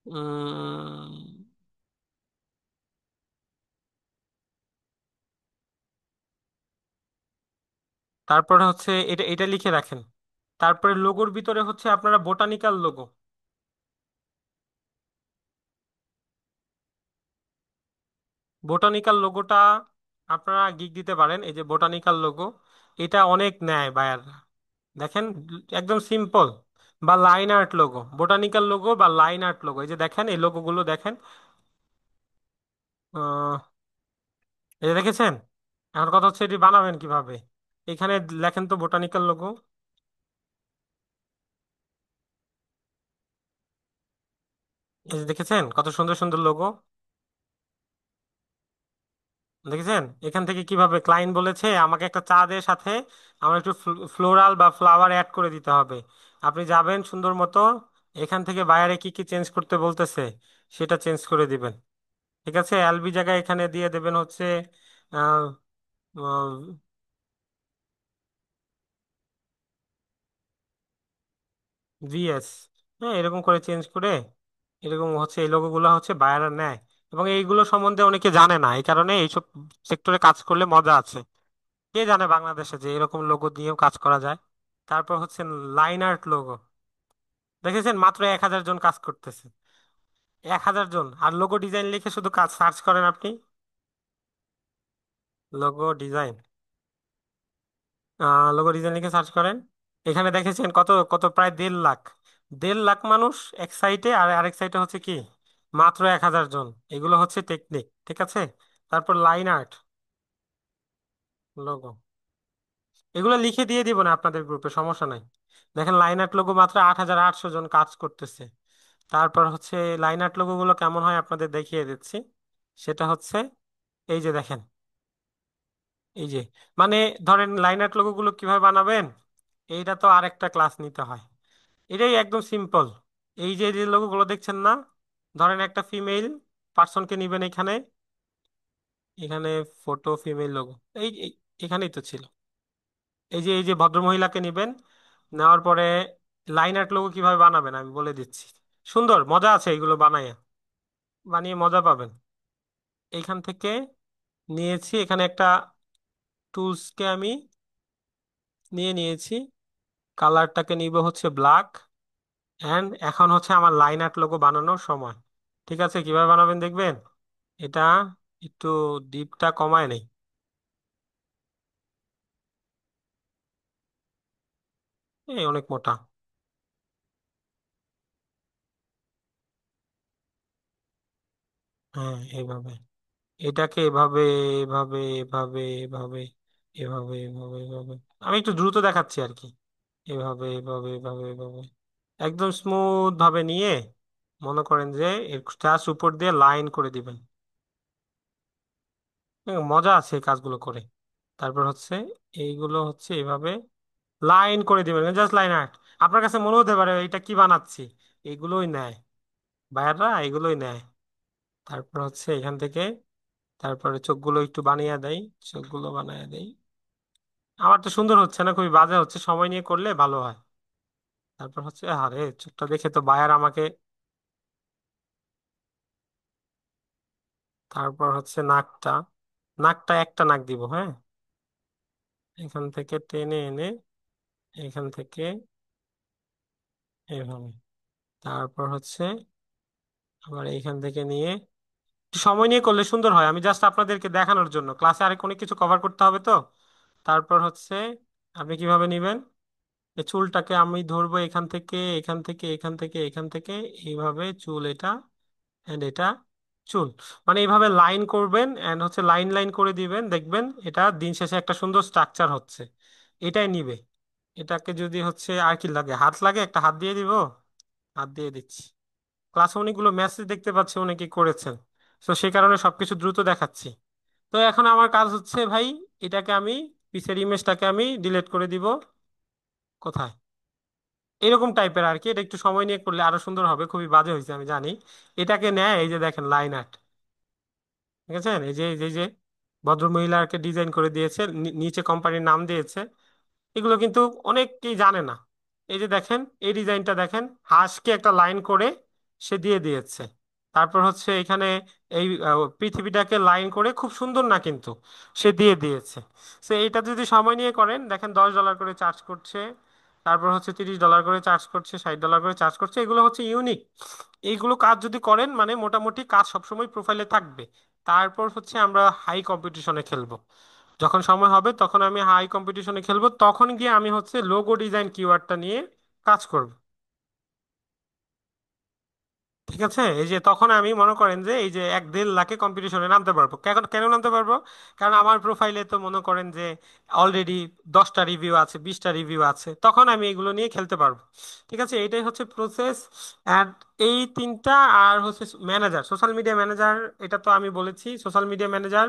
উম, তারপরে হচ্ছে এটা এটা লিখে রাখেন। তারপরে লোগোর ভিতরে হচ্ছে আপনারা বোটানিক্যাল লোগো, বোটানিক্যাল লোগোটা আপনারা গিগ দিতে পারেন। এই যে বোটানিক্যাল লোগো, এটা অনেক নেয় বায়াররা, দেখেন, একদম সিম্পল। বা line art logo, botanical logo বা লাইন আর্ট লোগো, এই যে দেখেন, এই লোগোগুলো দেখেন। আহ, এই যে দেখেছেন। এখন কথা হচ্ছে এটি বানাবেন কিভাবে। এখানে লেখেন তো বোটানিক্যাল লোগো, এই যে দেখেছেন কত সুন্দর সুন্দর লোগো, দেখেছেন? এখান থেকে কিভাবে ক্লায়েন্ট বলেছে আমাকে একটা চা দিয়ে সাথে আমার একটু ফ্লোরাল বা ফ্লাওয়ার অ্যাড করে দিতে হবে। আপনি যাবেন সুন্দর মতো, এখান থেকে বায়ারে কি কি চেঞ্জ করতে বলতেছে সেটা চেঞ্জ করে দিবেন। ঠিক আছে, এলবি জায়গায় এখানে দিয়ে দেবেন হচ্ছে ভিএস। হ্যাঁ, এরকম করে চেঞ্জ করে, এরকম হচ্ছে এই লোগোগুলো হচ্ছে বায়াররা নেয়, এবং এইগুলো সম্বন্ধে অনেকে জানে না, এই কারণে এইসব সেক্টরে কাজ করলে মজা আছে। কে জানে বাংলাদেশে যে এরকম লোগো দিয়েও কাজ করা যায়। তারপর হচ্ছে লাইন আর্ট লোগো, দেখেছেন মাত্র 1,000 জন কাজ করতেছে, 1,000 জন। আর লোগো ডিজাইন লিখে শুধু কাজ সার্চ করেন আপনি, লোগো ডিজাইন, লোগো ডিজাইন লিখে সার্চ করেন। এখানে দেখেছেন কত কত, প্রায় 1.5 লাখ, 1.5 লাখ মানুষ এক সাইটে, আর আরেক সাইটে হচ্ছে কি মাত্র 1,000 জন। এগুলো হচ্ছে টেকনিক, ঠিক আছে? তারপর লাইন আর্ট লোগো, এগুলো লিখে দিয়ে দিব না আপনাদের গ্রুপে, সমস্যা নাই। দেখেন লাইন আর্ট লোগো মাত্র 8,800 জন কাজ করতেছে। তারপর হচ্ছে লাইন আর্ট লোগো গুলো কেমন হয় আপনাদের দেখিয়ে দিচ্ছি। সেটা হচ্ছে এই যে দেখেন, এই যে, মানে ধরেন লাইন আর্ট লোগো গুলো কিভাবে বানাবেন, এইটা তো আরেকটা ক্লাস নিতে হয়। এটাই একদম সিম্পল। এই যে যে লোগো গুলো দেখছেন না, ধরেন একটা ফিমেল পার্সনকে নিবেন এখানে, এখানে ফটো ফিমেল লোগো, এখানেই তো ছিল। এই যে ভদ্র মহিলাকে নিবেন, নেওয়ার পরে লাইন আর্ট লোগো কিভাবে বানাবেন আমি বলে দিচ্ছি। সুন্দর মজা আছে এগুলো বানাইয়া, বানিয়ে মজা পাবেন। এইখান থেকে নিয়েছি, এখানে একটা টুলসকে আমি নিয়ে নিয়েছি, কালারটাকে নিব হচ্ছে ব্ল্যাক। অ্যান্ড এখন হচ্ছে আমার লাইন আর্ট লোগো বানানোর সময়। ঠিক আছে, কিভাবে বানাবেন দেখবেন। এটা একটু ডিপটা কমায় নেই, এই অনেক মোটা। হ্যাঁ, এইভাবে এটাকে এভাবে এভাবে এভাবে এভাবে এভাবে এভাবে এভাবে আমি একটু দ্রুত দেখাচ্ছি আর কি। এভাবে এভাবে এভাবে এভাবে একদম স্মুথ ভাবে নিয়ে মনে করেন যে এর জাস্ট উপর দিয়ে লাইন করে দিবেন। মজা আছে এই কাজগুলো করে। তারপর হচ্ছে এইগুলো হচ্ছে এভাবে লাইন করে দিবেন, জাস্ট লাইন আর্ট। আপনার কাছে মনে হতে পারে এটা কি বানাচ্ছি, এগুলোই নেয়, ভাইয়ারা এগুলোই নেয়। তারপর হচ্ছে এখান থেকে তারপরে চোখগুলো একটু বানিয়ে দেয়, চোখগুলো বানিয়ে দেয়। আমার তো সুন্দর হচ্ছে না, খুবই বাজে হচ্ছে, সময় নিয়ে করলে ভালো হয়। তারপর হচ্ছে আরে চোখটা দেখে তো বায়ার আমাকে। তারপর হচ্ছে নাকটা, নাকটা একটা নাক দিব, হ্যাঁ। এখান থেকে টেনে এনে এখান থেকে এভাবে, তারপর হচ্ছে আবার এইখান থেকে নিয়ে একটু সময় নিয়ে করলে সুন্দর হয়। আমি জাস্ট আপনাদেরকে দেখানোর জন্য, ক্লাসে আরেক অনেক কিছু কভার করতে হবে তো। তারপর হচ্ছে আপনি কিভাবে নিবেন, এই চুলটাকে আমি ধরবো এখান থেকে এখান থেকে এখান থেকে এখান থেকে, এইভাবে চুল এটা এন্ড এটা চুল, মানে এইভাবে লাইন করবেন এন্ড হচ্ছে লাইন লাইন করে দিবেন, দেখবেন এটা দিন শেষে একটা সুন্দর স্ট্রাকচার হচ্ছে। এটাই নিবে। এটাকে যদি হচ্ছে আর কি লাগে, হাত লাগে, একটা হাত দিয়ে দিব। হাত দিয়ে দিচ্ছি। ক্লাসে অনেকগুলো মেসেজ দেখতে পাচ্ছি অনেকে করেছেন, তো সেই কারণে সবকিছু দ্রুত দেখাচ্ছি। তো এখন আমার কাজ হচ্ছে ভাই, এটাকে আমি পিছের ইমেজটাকে আমি ডিলিট করে দিব। কোথায়, এরকম টাইপের আর কি, এটা একটু সময় নিয়ে করলে আরো সুন্দর হবে, খুবই বাজে হয়েছে আমি জানি। এটাকে নেয়, এই যে দেখেন লাইন আর্ট, ঠিক আছে, এই যে ভদ্র মহিলাকে ডিজাইন করে দিয়েছে, নিচে কোম্পানির নাম দিয়েছে। এগুলো কিন্তু অনেকেই জানে না। এই যে দেখেন, এই ডিজাইনটা দেখেন, হাঁসকে একটা লাইন করে সে দিয়ে দিয়েছে। তারপর হচ্ছে এখানে এই পৃথিবীটাকে লাইন করে, খুব সুন্দর না কিন্তু, সে দিয়ে দিয়েছে। সো এইটা যদি সময় নিয়ে করেন, দেখেন $10 করে চার্জ করছে, তারপর হচ্ছে $30 করে চার্জ করছে, $60 করে চার্জ করছে, এগুলো হচ্ছে ইউনিক। এইগুলো কাজ যদি করেন মানে মোটামুটি কাজ সবসময় প্রোফাইলে থাকবে। তারপর হচ্ছে আমরা হাই কম্পিটিশনে খেলবো। যখন সময় হবে তখন আমি হাই কম্পিটিশনে খেলবো, তখন গিয়ে আমি হচ্ছে লোগো ডিজাইন কিওয়ার্ডটা নিয়ে কাজ করব। ঠিক আছে, এই যে তখন আমি মনে করেন যে এই যে 1-1.5 লাখে কম্পিটিশনে নামতে পারবো। কেন কেন নামতে পারবো? কারণ আমার প্রোফাইলে তো মনে করেন যে অলরেডি 10টা রিভিউ আছে, 20টা রিভিউ আছে, তখন আমি এগুলো নিয়ে খেলতে পারবো। ঠিক আছে, এটাই হচ্ছে প্রসেস। অ্যান্ড এই তিনটা, আর হচ্ছে ম্যানেজার, সোশ্যাল মিডিয়া ম্যানেজার, এটা তো আমি বলেছি সোশ্যাল মিডিয়া ম্যানেজার।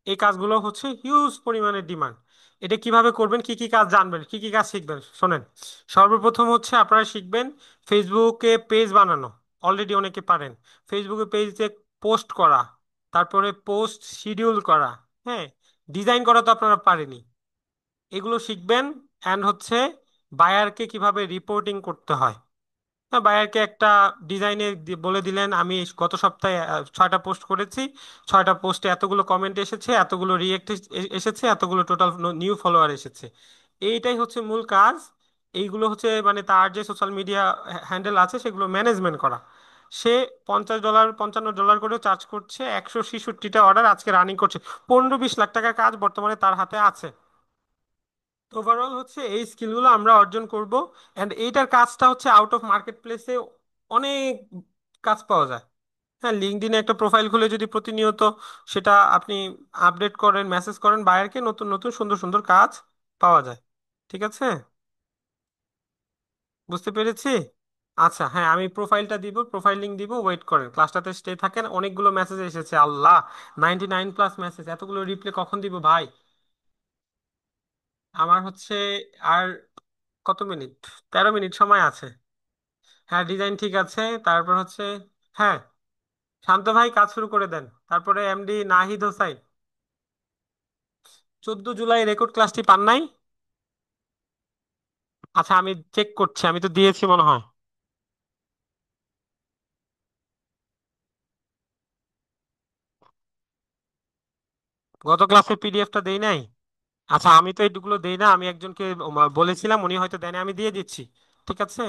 এই কাজগুলো হচ্ছে হিউজ পরিমাণে ডিমান্ড। এটা কিভাবে করবেন, কি কি কাজ জানবেন, কি কি কাজ শিখবেন শোনেন। সর্বপ্রথম হচ্ছে আপনারা শিখবেন ফেসবুকে পেজ বানানো। অলরেডি অনেকে পারেন। ফেসবুকে পেজে পোস্ট করা, তারপরে পোস্ট শিডিউল করা, হ্যাঁ। ডিজাইন করা তো আপনারা পারেনি, এগুলো শিখবেন। অ্যান্ড হচ্ছে বায়ারকে কিভাবে রিপোর্টিং করতে হয়। হ্যাঁ, বায়ারকে একটা ডিজাইনে বলে দিলেন আমি গত সপ্তাহে 6টা পোস্ট করেছি, 6টা পোস্টে এতগুলো কমেন্ট এসেছে, এতগুলো রিয়েক্ট এসেছে, এতগুলো টোটাল নিউ ফলোয়ার এসেছে। এইটাই হচ্ছে মূল কাজ। এইগুলো হচ্ছে মানে তার যে সোশ্যাল মিডিয়া হ্যান্ডেল আছে সেগুলো ম্যানেজমেন্ট করা। সে $50 $55 করে চার্জ করছে, 166টা অর্ডার আজকে রানিং করছে, 15-20 লাখ টাকার কাজ বর্তমানে তার হাতে আছে। ওভারঅল হচ্ছে এই স্কিলগুলো আমরা অর্জন করব। অ্যান্ড এইটার কাজটা হচ্ছে আউট অফ মার্কেট প্লেসে অনেক কাজ পাওয়া যায়। হ্যাঁ, লিঙ্কডইনে একটা প্রোফাইল খুলে যদি প্রতিনিয়ত সেটা আপনি আপডেট করেন, মেসেজ করেন বায়ারকে, নতুন নতুন সুন্দর সুন্দর কাজ পাওয়া যায়। ঠিক আছে, বুঝতে পেরেছি। আচ্ছা হ্যাঁ, আমি প্রোফাইলটা দিব, প্রোফাইল লিঙ্ক দিব, ওয়েট করেন, ক্লাসটাতে স্টে থাকেন। অনেকগুলো মেসেজ এসেছে, আল্লাহ, 99+ মেসেজ, এতগুলো রিপ্লে কখন দিব ভাই। আমার হচ্ছে আর কত মিনিট, 13 মিনিট সময় আছে। হ্যাঁ, ডিজাইন ঠিক আছে। তারপর হচ্ছে, হ্যাঁ, শান্ত ভাই কাজ শুরু করে দেন। তারপরে এমডি নাহিদ হোসাইন, 14 জুলাই রেকর্ড ক্লাসটি পান নাই? আচ্ছা আমি চেক করছি, আমি তো দিয়েছি মনে হয়। গত ক্লাসের পিডিএফটা দেই নাই? আচ্ছা আমি তো এইটুকুলো দেই না, আমি একজনকে বলেছিলাম, উনি হয়তো দেয়নি, আমি দিয়ে দিচ্ছি। ঠিক আছে।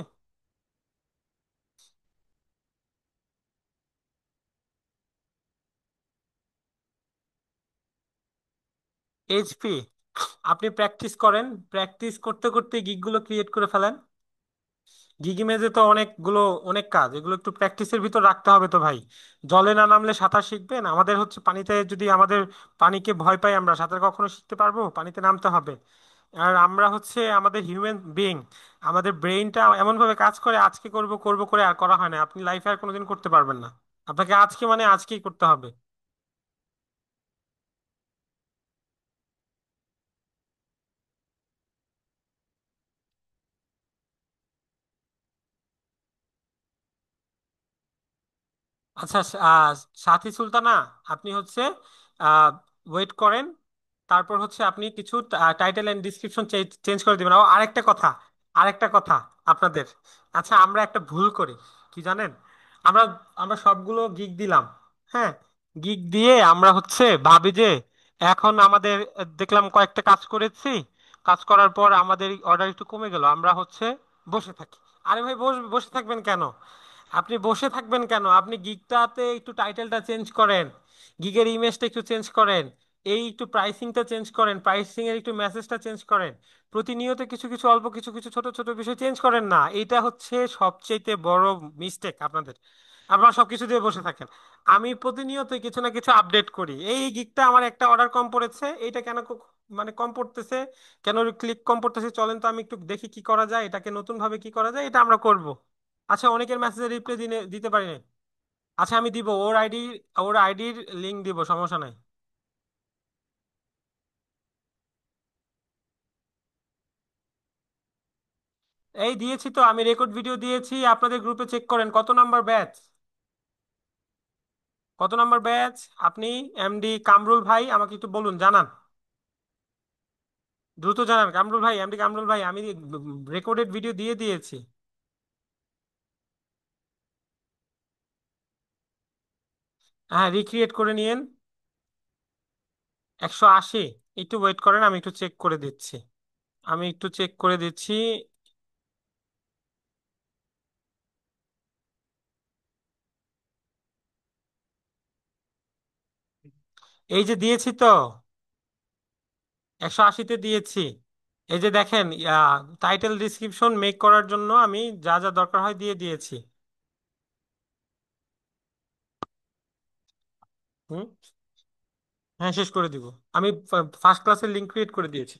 এইচপি, আপনি প্র্যাকটিস করেন, প্র্যাকটিস করতে করতে গিগগুলো ক্রিয়েট করে ফেলেন। গিগ ইমেজে তো অনেকগুলো, অনেক কাজ, এগুলো একটু প্র্যাকটিসের ভিতর রাখতে হবে তো ভাই। জলে না নামলে সাঁতার শিখবেন? আমাদের হচ্ছে পানিতে, যদি আমাদের পানিকে ভয় পাই আমরা, সাঁতার কখনো শিখতে পারবো? পানিতে নামতে হবে। আর আমরা হচ্ছে আমাদের হিউম্যান বিইং, আমাদের ব্রেইনটা এমনভাবে কাজ করে, আজকে করব করব করে আর করা হয় না। আপনি লাইফে আর কোনোদিন করতে পারবেন না। আপনাকে আজকে মানে আজকেই করতে হবে। আচ্ছা, সাথী সুলতানা, আপনি হচ্ছে ওয়েট করেন। তারপর হচ্ছে আপনি কিছু টাইটেল এন্ড ডিসক্রিপশন চেঞ্জ করে দিবেন। ও আরেকটা কথা, আরেকটা কথা আপনাদের, আচ্ছা আমরা একটা ভুল করি, কি জানেন? আমরা আমরা সবগুলো গিগ দিলাম, হ্যাঁ, গিগ দিয়ে আমরা হচ্ছে ভাবি যে এখন আমাদের দেখলাম কয়েকটা কাজ করেছি, কাজ করার পর আমাদের অর্ডার একটু কমে গেল, আমরা হচ্ছে বসে থাকি। আরে ভাই, বসে থাকবেন কেন? আপনি বসে থাকবেন কেন? আপনি গিগটাতে একটু টাইটেলটা চেঞ্জ করেন, গিগের ইমেজটা একটু চেঞ্জ করেন, এই একটু প্রাইসিংটা চেঞ্জ করেন, প্রাইসিং এর একটু মেসেজটা চেঞ্জ করেন। প্রতিনিয়ত কিছু কিছু অল্প কিছু কিছু ছোট ছোট বিষয় চেঞ্জ করেন না, এইটা হচ্ছে সবচেয়ে বড় মিস্টেক আপনাদের। আপনারা সবকিছু দিয়ে বসে থাকেন। আমি প্রতিনিয়ত কিছু না কিছু আপডেট করি। এই গিগটা আমার একটা অর্ডার কম পড়েছে, এইটা কেন মানে কম পড়তেছে, কেন ক্লিক কম পড়তেছে, চলেন তো আমি একটু দেখি কি করা যায়, এটাকে নতুন ভাবে কি করা যায়, এটা আমরা করব। আচ্ছা, অনেকের মেসেজে রিপ্লাই দিতে পারি না। আচ্ছা আমি দিব ওর আইডির লিংক দিব, সমস্যা নাই। এই দিয়েছি তো, আমি রেকর্ড ভিডিও দিয়েছি, আপনাদের গ্রুপে চেক করেন। কত নাম্বার ব্যাচ? কত নাম্বার ব্যাচ? আপনি এমডি কামরুল ভাই আমাকে একটু বলুন, জানান, দ্রুত জানান। কামরুল ভাই, এমডি কামরুল ভাই, আমি রেকর্ডেড ভিডিও দিয়ে দিয়েছি। হ্যাঁ, রিক্রিয়েট করে নিয়েন। 180? একটু ওয়েট করেন, আমি একটু চেক করে দিচ্ছি। আমি একটু চেক করে দিচ্ছি। এই যে দিয়েছি তো, 180-তে দিয়েছি। এই যে দেখেন, টাইটেল ডিসক্রিপশন মেক করার জন্য আমি যা যা দরকার হয় দিয়ে দিয়েছি। হুম। হ্যাঁ, শেষ করে দিব। আমি ফার্স্ট ক্লাসের লিঙ্ক ক্রিয়েট করে দিয়েছি।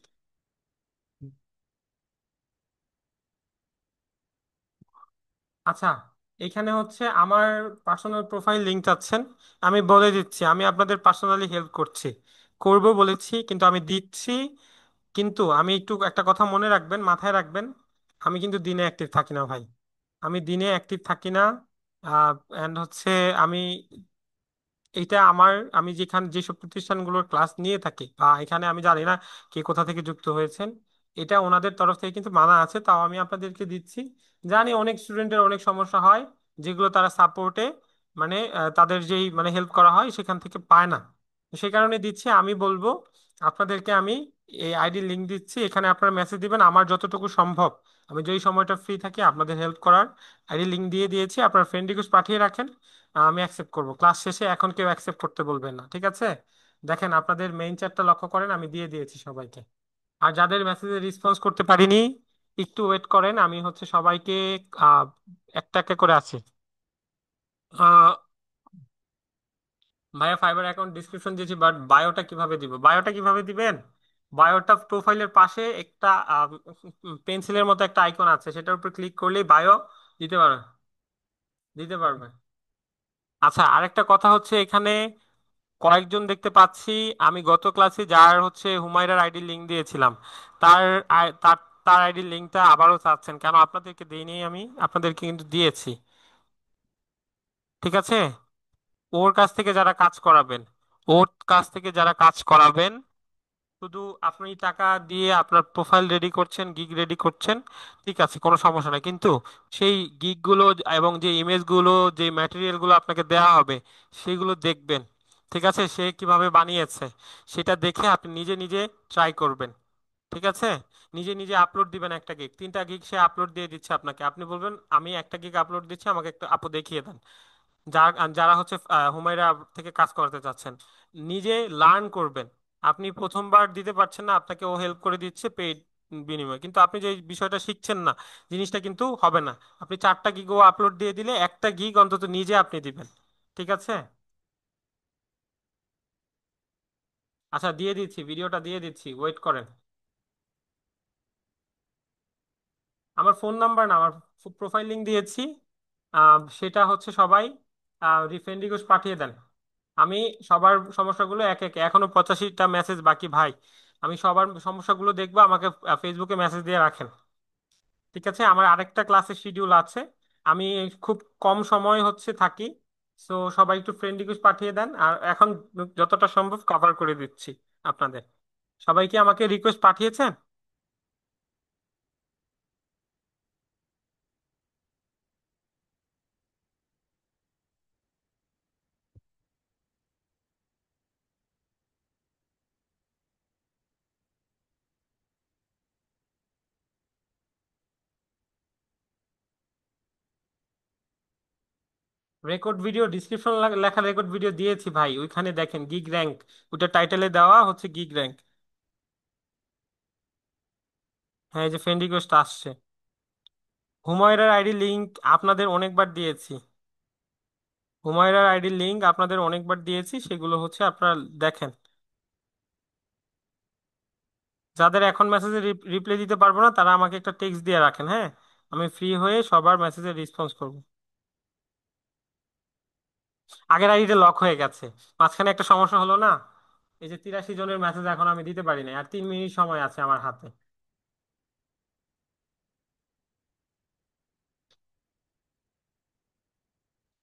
আচ্ছা, এখানে হচ্ছে আমার পার্সোনাল প্রোফাইল লিঙ্ক চাচ্ছেন। আমি বলে দিচ্ছি, আমি আপনাদের পার্সোনালি হেল্প করছি, করব বলেছি, কিন্তু আমি দিচ্ছি। কিন্তু আমি একটু একটা কথা মনে রাখবেন, মাথায় রাখবেন, আমি কিন্তু দিনে অ্যাক্টিভ থাকি না ভাই। আমি দিনে অ্যাক্টিভ থাকি না। অ্যান্ড হচ্ছে আমি, এটা আমার, আমি যেখানে যেসব প্রতিষ্ঠানগুলোর ক্লাস নিয়ে থাকি বা এখানে, আমি জানি না কে কোথা থেকে যুক্ত হয়েছেন, এটা ওনাদের তরফ থেকে কিন্তু মানা আছে, তাও আমি আপনাদেরকে দিচ্ছি। জানি অনেক স্টুডেন্টের অনেক সমস্যা হয়, যেগুলো তারা সাপোর্টে, মানে তাদের যেই মানে হেল্প করা হয় সেখান থেকে পায় না। তো সেই কারণে দিচ্ছি। আমি বলবো আপনাদেরকে, আমি এই আইডি লিংক দিচ্ছি, এখানে আপনারা মেসেজ দিবেন আমার যতটুকু সম্ভব। আমি যেই সময়টা ফ্রি থাকি আপনাদের হেল্প করার, আইডি লিংক দিয়ে দিয়েছি, আপনার ফ্রেন্ড রিকোয়েস্ট পাঠিয়ে রাখেন। আমি অ্যাকসেপ্ট করব ক্লাস শেষে, এখন কেউ অ্যাকসেপ্ট করতে বলবেন না, ঠিক আছে? দেখেন আপনাদের মেইন চ্যাটটা লক্ষ্য করেন, আমি দিয়ে দিয়েছি সবাইকে। আর যাদের মেসেজে রেসপন্স করতে পারিনি, একটু ওয়েট করেন, আমি হচ্ছে সবাইকে আহ, একটা একটা করে আছি। আহ, ভাইয়া ফাইবার অ্যাকাউন্ট ডিসক্রিপশন দিয়েছি, বাট বায়োটা কিভাবে দিব? বায়োটা কিভাবে দিবেন? বায়োটা প্রোফাইলের পাশে একটা পেন্সিলের মতো একটা আইকন আছে, সেটার উপর ক্লিক করলেই বায়ো দিতে পারবে, দিতে পারবে। আচ্ছা, আরেকটা কথা হচ্ছে, এখানে কয়েকজন দেখতে পাচ্ছি, আমি গত ক্লাসে যার হচ্ছে হুমায়রার আইডি লিংক দিয়েছিলাম, তার তার তার আইডি লিংকটা আবারও চাচ্ছেন কেন? আপনাদেরকে দেইনি, আমি আপনাদেরকে কিন্তু দিয়েছি, ঠিক আছে? ওর কাছ থেকে যারা কাজ করাবেন, ওর কাছ থেকে যারা কাজ করাবেন, শুধু আপনি টাকা দিয়ে আপনার প্রোফাইল রেডি করছেন, গিগ রেডি করছেন, ঠিক আছে, কোনো সমস্যা নাই, কিন্তু সেই গিগগুলো এবং যে ইমেজগুলো, যে ম্যাটেরিয়ালগুলো আপনাকে দেওয়া হবে, সেগুলো দেখবেন, ঠিক আছে? সে কিভাবে বানিয়েছে সেটা দেখে আপনি নিজে নিজে ট্রাই করবেন, ঠিক আছে? নিজে নিজে আপলোড দিবেন, একটা গিগ, 3টা গিগ সে আপলোড দিয়ে দিচ্ছে আপনাকে, আপনি বলবেন আমি একটা গিগ আপলোড দিচ্ছি, আমাকে একটা আপু দেখিয়ে দেন। যারা হচ্ছে হুমায়রা থেকে কাজ করাতে চাচ্ছেন, নিজে লার্ন করবেন। আপনি প্রথমবার দিতে পারছেন না, আপনাকে ও হেল্প করে দিচ্ছে পেইড, বিনিময়ে, কিন্তু আপনি যে বিষয়টা শিখছেন না, জিনিসটা কিন্তু হবে না। আপনি 4টা গিগও আপলোড দিয়ে দিলে 1টা গিগ অন্তত নিজে আপনি দিবেন। ঠিক আছে? আচ্ছা, দিয়ে দিচ্ছি, ভিডিওটা দিয়ে দিচ্ছি, ওয়েট করেন। আমার ফোন নাম্বার না, আমার প্রোফাইল লিংক দিয়েছি। সেটা হচ্ছে সবাই ফ্রেন্ড রিকোয়েস্ট পাঠিয়ে দেন। আমি সবার সমস্যাগুলো এক এক, এখনো 85টা মেসেজ বাকি ভাই। আমি সবার সমস্যাগুলো দেখবো, আমাকে ফেসবুকে মেসেজ দিয়ে রাখেন। ঠিক আছে? আমার আরেকটা ক্লাসের শিডিউল আছে। আমি খুব কম সময় হচ্ছে থাকি। সো সবাই একটু ফ্রেন্ড রিকোয়েস্ট পাঠিয়ে দেন, আর এখন যতটা সম্ভব কভার করে দিচ্ছি আপনাদের। সবাই কি আমাকে রিকোয়েস্ট পাঠিয়েছেন? রেকর্ড ভিডিও ডিসক্রিপশন লেখা রেকর্ড ভিডিও দিয়েছি ভাই, ওইখানে দেখেন গিগ র্যাঙ্ক, ওইটা টাইটেলে দেওয়া হচ্ছে গিগ র্যাঙ্ক। হ্যাঁ, এই যে ফ্রেন্ড রিকোয়েস্ট আসছে। হুমায়রার আইডি লিংক আপনাদের অনেকবার দিয়েছি। হুমায়রার আইডি লিংক আপনাদের অনেকবার দিয়েছি, সেগুলো হচ্ছে আপনারা দেখেন। যাদের এখন মেসেজে রিপ্লাই দিতে পারবো না, তারা আমাকে একটা টেক্সট দিয়ে রাখেন, হ্যাঁ? আমি ফ্রি হয়ে সবার মেসেজে রেসপন্স করব। আগের আইডিটা লক হয়ে গেছে, মাঝখানে একটা সমস্যা হলো না, এই যে 83 জনের মেসেজ এখন আমি দিতে পারি না, আর 3 মিনিট সময় আছে আমার হাতে।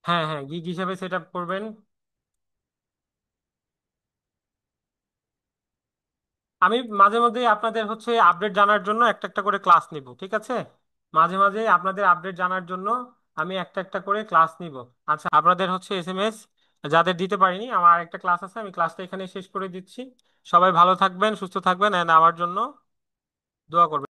হ্যাঁ হ্যাঁ, গিগ হিসাবে সেট আপ করবেন। আমি মাঝে মধ্যে আপনাদের হচ্ছে আপডেট জানার জন্য একটা একটা করে ক্লাস নিব, ঠিক আছে? মাঝে মাঝে আপনাদের আপডেট জানার জন্য আমি একটা একটা করে ক্লাস নিব। আচ্ছা, আপনাদের হচ্ছে এসএমএস যাদের দিতে পারিনি, আমার একটা ক্লাস আছে, আমি ক্লাসটা এখানে শেষ করে দিচ্ছি। সবাই ভালো থাকবেন, সুস্থ থাকবেন, এন্ড আমার জন্য দোয়া করবেন।